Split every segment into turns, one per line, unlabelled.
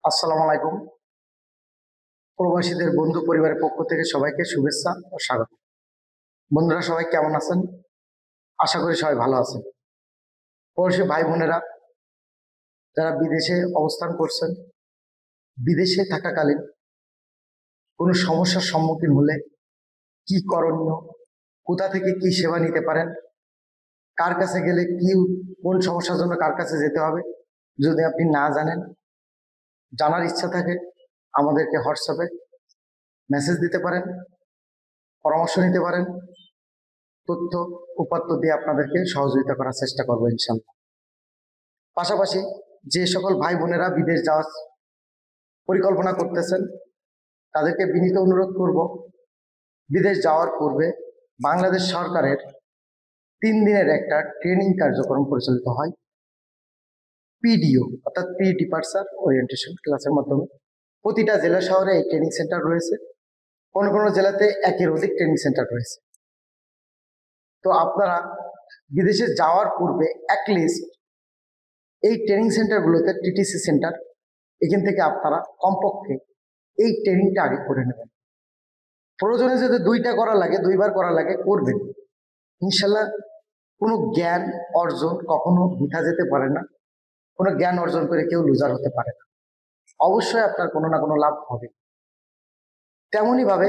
আসসালামু আলাইকুম। প্রবাসীদের বন্ধু পরিবারের পক্ষ থেকে সবাইকে শুভেচ্ছা ও স্বাগত। বন্ধুরা সবাই কেমন আছেন? আশা করি সবাই ভালো আছেন। প্রবাসী ভাই বোনেরা যারা বিদেশে অবস্থান করছেন, বিদেশে থাকাকালীন কোনো সমস্যার সম্মুখীন হলে কি করণীয়, কোথা থেকে কি সেবা নিতে পারেন, কার কাছে গেলে কি, কোন সমস্যার জন্য কার কাছে যেতে হবে, যদি আপনি না জানেন, জানার ইচ্ছা থাকে আমাদেরকে হোয়াটসঅ্যাপে মেসেজ দিতে পারেন, পরামর্শ নিতে পারেন। তথ্য উপাত্ত দিয়ে আপনাদেরকে সহযোগিতা করার চেষ্টা করবো ইনশাল্লাহ। পাশাপাশি যে সকল ভাই বোনেরা বিদেশ যাওয়ার পরিকল্পনা করতেছেন তাদেরকে বিনীত অনুরোধ করব, বিদেশ যাওয়ার পূর্বে বাংলাদেশ সরকারের 3 দিনের একটা ট্রেনিং কার্যক্রম পরিচালিত হয় পিডিও অর্থাৎ প্রি ডিপার্চার ওরিয়েন্টেশন ক্লাসের মাধ্যমে। প্রতিটা জেলা শহরে এই ট্রেনিং সেন্টার রয়েছে, কোনো কোনো জেলাতে একের অধিক ট্রেনিং সেন্টার রয়েছে। তো আপনারা বিদেশে যাওয়ার পূর্বে অ্যাটলিস্ট এই ট্রেনিং সেন্টারগুলোতে টিটিসি সেন্টার, এখান থেকে আপনারা কমপক্ষে এই ট্রেনিংটা আগে করে নেবেন। প্রয়োজনে যদি 2টা করা লাগে, 2বার করা লাগে, করবেন ইনশাল্লাহ। কোনো জ্ঞান অর্জন কখনো বৃথা যেতে পারে না, কোনো জ্ঞান অর্জন করে কেউ লুজার হতে পারে না, অবশ্যই আপনার কোনো না কোনো লাভ হবে। তেমনই ভাবে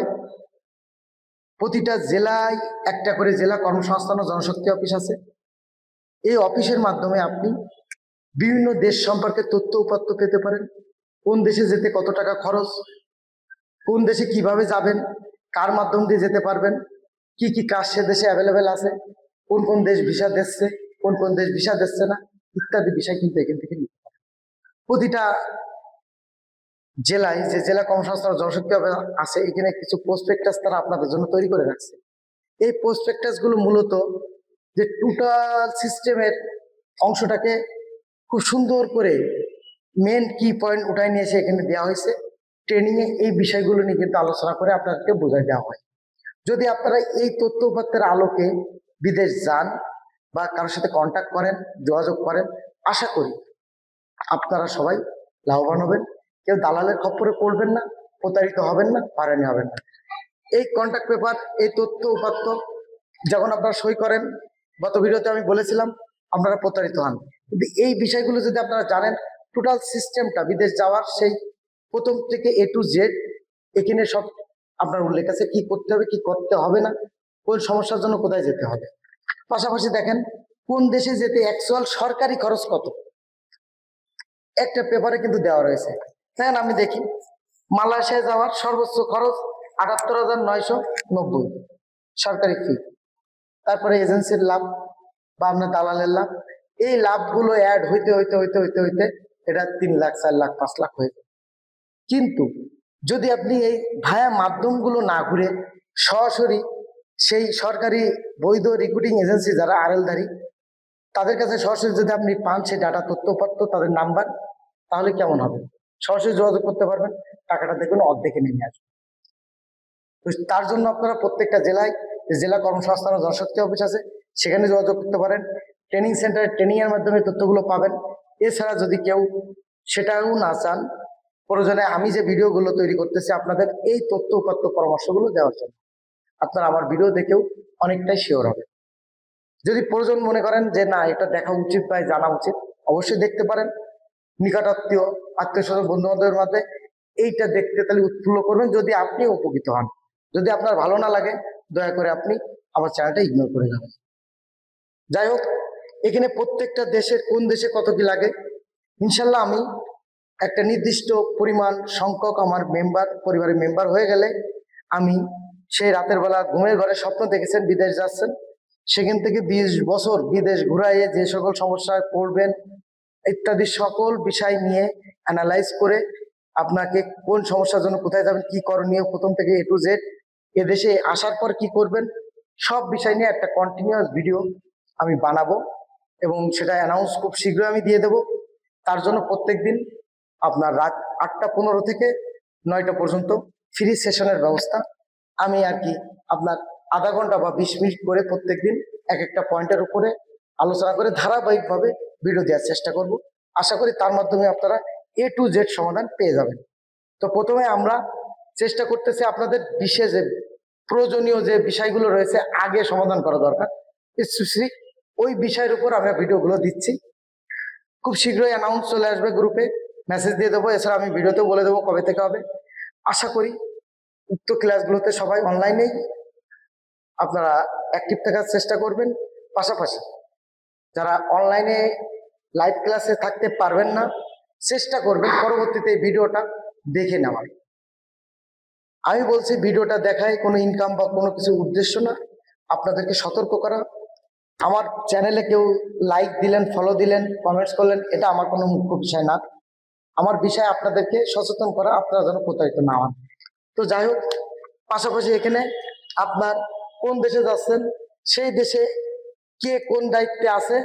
প্রতিটা জেলায় একটা করে জেলা কর্মসংস্থান ও জনশক্তি অফিস আছে। এই অফিসের মাধ্যমে আপনি বিভিন্ন দেশ সম্পর্কে তথ্য উপাত্ত পেতে পারেন। কোন দেশে যেতে কত টাকা খরচ, কোন দেশে কিভাবে যাবেন, কার মাধ্যম দিয়ে যেতে পারবেন, কি কি কাজ সে দেশে অ্যাভেলেবেল আছে, কোন কোন দেশ ভিসা দিচ্ছে, কোন কোন দেশ ভিসা দিচ্ছে না, ইত্যাদি বিষয় কিন্তু এখান থেকে নিতে পারেন। প্রতিটা জেলায় যে জেলা কর্মসংস্থান জনশক্তি আছে, এখানে কিছু প্রসপেক্টাস তারা আপনাদের জন্য তৈরি করে রাখছে। এই প্রসপেক্টাস গুলো মূলত যে টোটাল সিস্টেমের অংশটাকে খুব সুন্দর করে মেন কি পয়েন্ট উঠায় নিয়ে এসে এখানে দেওয়া হয়েছে। ট্রেনিংয়ে এই বিষয়গুলো নিয়ে কিন্তু আলোচনা করে আপনাদেরকে বোঝাই দেওয়া হয়। যদি আপনারা এই তথ্য উপাত্তের আলোকে বিদেশ যান বা কারোর সাথে কন্ট্যাক্ট করেন, যোগাযোগ করেন, আশা করি আপনারা সবাই লাভবান হবেন। কেউ দালালের খপ্পরে পড়বেন না, প্রতারিত হবেন না, হয়রানি হবেন না। এই কন্ট্যাক্ট পেপার, এই তথ্য উপাত্ত যখন আপনারা সই করেন, গত ভিডিওতে আমি বলেছিলাম আপনারা প্রতারিত হন। কিন্তু এই বিষয়গুলো যদি আপনারা জানেন, টোটাল সিস্টেমটা বিদেশ যাওয়ার সেই প্রথম থেকে A to Z এখানে সব আপনার উল্লেখ আছে, কি করতে হবে কি করতে হবে না, কোন সমস্যার জন্য কোথায় যেতে হবে। পাশাপাশি দেখেন কোন দেশে যেতে অ্যাকচুয়াল সরকারি খরচ কত, একটা পেপারে কিন্তু দেওয়া রয়েছে। দেখেন আমি দেখি, মালয়েশিয়ায় যাওয়ার সর্বোচ্চ খরচ 78,990 সরকারি ফি। তারপরে এজেন্সির লাভ বা আপনার দালালের লাভ, এই লাভগুলো অ্যাড হইতে হইতে হইতে হইতে হইতে এটা 3 লাখ 4 লাখ 5 লাখ হয়ে যায়। কিন্তু যদি আপনি এই ভায়া মাধ্যমগুলো না ঘুরে সরাসরি সেই সরকারি বৈধ রিক্রুটিং এজেন্সি যারা আরএলধারী তাদের কাছে সরাসরি যদি আপনি পান সেই ডাটা তথ্যপত্র তাদের নাম্বার, তাহলে কেমন হবে? সরাসরি যোগাযোগ করতে পারবেন, টাকাটা দেখবেন অর্ধেকে নেমে আসবে। তো তার জন্য আপনারা প্রত্যেকটা জেলায় জেলা কর্মসংস্থান ও জনশক্তি অফিস আছে, সেখানে যোগাযোগ করতে পারেন। ট্রেনিং সেন্টারে ট্রেনিং এর মাধ্যমে তথ্যগুলো পাবেন। এছাড়া যদি কেউ সেটাও না চান, প্রয়োজনে আমি যে ভিডিওগুলো তৈরি করতেছি আপনাদের এই তথ্য উপাত্ত পরামর্শগুলো দেওয়ার জন্য, আপনারা আমার ভিডিও দেখেও অনেকটাই শিওর হবে। যদি প্রয়োজন মনে করেন যে না এটা দেখা উচিত বা জানা উচিত, অবশ্যই দেখতে পারেন। নিকটাত্মীয় আত্মীয় স্বজন বন্ধু বান্ধবের মধ্যে এইটা দেখতে তাহলে উৎফুল্ল করবেন, যদি আপনি উপকৃত হন। যদি আপনার ভালো না লাগে, দয়া করে আপনি আমার চ্যানেলটা ইগনোর করে যাবেন। যাই হোক, এখানে প্রত্যেকটা দেশের কোন দেশে কত কি লাগে ইনশাল্লাহ আমি একটা নির্দিষ্ট পরিমাণ সংখ্যক আমার মেম্বার, পরিবারের মেম্বার হয়ে গেলে, আমি সেই রাতের বেলা ঘুমের ঘরে স্বপ্ন দেখেছেন বিদেশ যাচ্ছেন, সেখান থেকে 20 বছর বিদেশ ঘুরাইয়ে যে সকল সমস্যায় পড়বেন ইত্যাদি সকল বিষয় নিয়ে অ্যানালাইজ করে আপনাকে কোন সমস্যার জন্য কোথায় যাবেন, কি করণীয় প্রথম থেকে A to Z, এদেশে আসার পর কি করবেন, সব বিষয় নিয়ে একটা কন্টিনিউয়াস ভিডিও আমি বানাবো এবং সেটা অ্যানাউন্স খুব শীঘ্রই আমি দিয়ে দেব। তার জন্য প্রত্যেকদিন আপনার রাত 8টা 15 থেকে 9টা পর্যন্ত ফ্রি সেশনের ব্যবস্থা আমি আর কি আপনার আধা ঘন্টা বা 20 মিনিট করে প্রত্যেকদিন এক একটা পয়েন্টের উপরে আলোচনা করে ধারাবাহিকভাবে ভিডিও দেওয়ার চেষ্টা করব। আশা করি তার মাধ্যমে আপনারা A to Z সমাধান পেয়ে যাবেন। তো প্রথমে আমরা চেষ্টা করতেছি আপনাদের বিশেষ যে প্রয়োজনীয় যে বিষয়গুলো রয়েছে আগে সমাধান করা দরকার, স্পেসিফিক ওই বিষয়ের উপর আমরা ভিডিওগুলো দিচ্ছি। খুব শীঘ্রই অ্যানাউন্স চলে আসবে, গ্রুপে মেসেজ দিয়ে দেবো, এছাড়া আমি ভিডিওতেও বলে দেবো কবে থেকে হবে। আশা করি উক্ত ক্লাসগুলোতে সবাই অনলাইনেই আপনারা অ্যাক্টিভ থাকার চেষ্টা করবেন। পাশাপাশি যারা অনলাইনে লাইভ ক্লাসে থাকতে পারবেন না, চেষ্টা করবেন পরবর্তীতে এই ভিডিওটা দেখে নেওয়ার। আমি বলছি ভিডিওটা দেখায় কোনো ইনকাম বা কোনো কিছু উদ্দেশ্য না, আপনাদেরকে সতর্ক করা। আমার চ্যানেলে কেউ লাইক দিলেন, ফলো দিলেন, কমেন্টস করলেন, এটা আমার কোনো মুখ্য বিষয় না। আমার বিষয় আপনাদেরকে সচেতন করা, আপনারা যেন প্রতারিত না হন। তো যাই হোক, পাশাপাশি এখানে আপনার কোন দেশে যাচ্ছেন, সেই দেশে কে কোন দায়িত্বে আছে,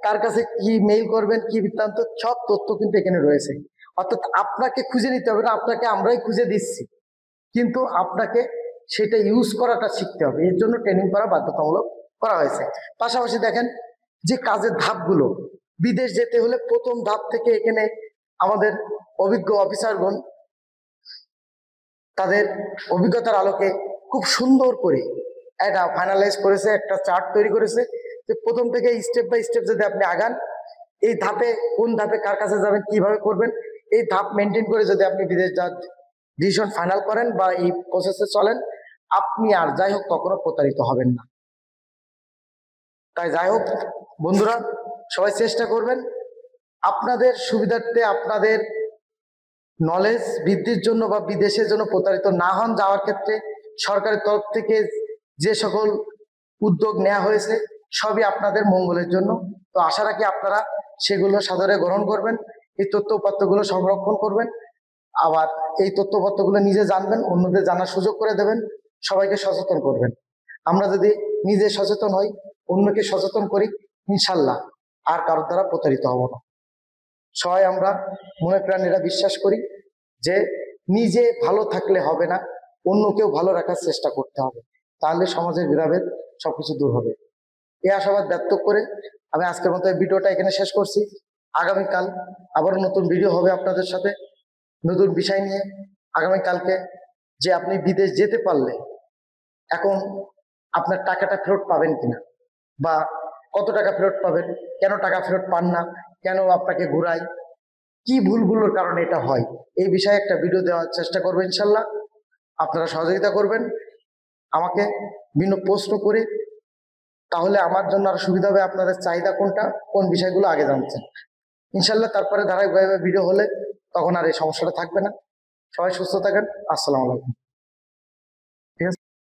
কার কাছে কি মেইল করবেন, কি বৃত্তান্ত, সব তথ্য কিন্তু এখানে রয়েছে। অর্থাৎ আপনাকে খুঁজে নিতে হবে না, আপনাকে আমরাই খুঁজে দিচ্ছি, কিন্তু আপনাকে সেটা ইউজ করাটা শিখতে হবে। এর জন্য ট্রেনিং করা বাধ্যতামূলক করা হয়েছে। পাশাপাশি দেখেন যে কাজের ধাপগুলো, বিদেশ যেতে হলে প্রথম ধাপ থেকে এখানে আমাদের অভিজ্ঞ অফিসারগণ তাদের অভিজ্ঞতার আলোকে খুব সুন্দর করে এটা ফাইনালাইজ করেছে, একটা চার্ট তৈরি করেছে যে প্রথম থেকে স্টেপ বাই স্টেপ যদি আপনি আগান, এই ধাপে কোন ধাপে কার কাছে যাবেন, কিভাবে করবেন, এই ধাপ মেনটেন করে যদি আপনি বিদেশ যাওয়ার ডিসিশন ফাইনাল করেন বা এই প্রসেসে চলেন, আপনি আর যাই হোক কখনো প্রতারিত হবেন না। তাই যাই হোক বন্ধুরা, সবাই চেষ্টা করবেন আপনাদের সুবিধার্থে, আপনাদের নলেজ বৃদ্ধির জন্য বা বিদেশের জন্য প্রতারিত না হন। যাওয়ার ক্ষেত্রে সরকারের তরফ থেকে যে সকল উদ্যোগ নেওয়া হয়েছে সবই আপনাদের মঙ্গলের জন্য। তো আশা রাখি আপনারা সেগুলো সাদরে গ্রহণ করবেন, এই তথ্য উপাত্তগুলো সংরক্ষণ করবেন, আবার এই তথ্য উপাত্তগুলো নিজে জানবেন, অন্যদের জানার সুযোগ করে দেবেন, সবাইকে সচেতন করবেন। আমরা যদি নিজে সচেতন হই, অন্যকে সচেতন করি, ইনশাল্লাহ আর কারোর দ্বারা প্রতারিত হব না। সবাই আমরা মনে প্রাণীরা বিশ্বাস করি যে নিজে ভালো থাকলে হবে না, অন্যকেও ভালো রাখার চেষ্টা করতে হবে, তাহলে সমাজের ভেদাভেদ সবকিছু দূর হবে। এই আশাবাদ ব্যক্ত করে আমি আজকের মতো এই ভিডিওটা এখানে শেষ করছি। আগামীকাল আবারও নতুন ভিডিও হবে আপনাদের সাথে, নতুন বিষয় নিয়ে। আগামীকালকে যে আপনি বিদেশ যেতে পারলে এখন আপনার টাকাটা ফেরত পাবেন কিনা, বা কত টাকা ফেরত পাবেন, কেন টাকা ফেরত পান না, কেন আপনাকে ঘুরায়, কি ভুলগুলোর কারণে এটা হয়, এই বিষয়ে একটা ভিডিও দেওয়ার চেষ্টা করবো ইনশাল্লাহ। আপনারা সহযোগিতা করবেন আমাকে বিভিন্ন প্রশ্ন করে, তাহলে আমার জন্য আরো সুবিধা হবে। আপনাদের চাহিদা কোনটা, কোন বিষয়গুলো আগে জানছেন, ইনশাল্লাহ তারপরে ধারাবাহিকভাবে ভিডিও হলে তখন আর এই সমস্যাটা থাকবে না। সবাই সুস্থ থাকেন। আসসালামু আলাইকুম।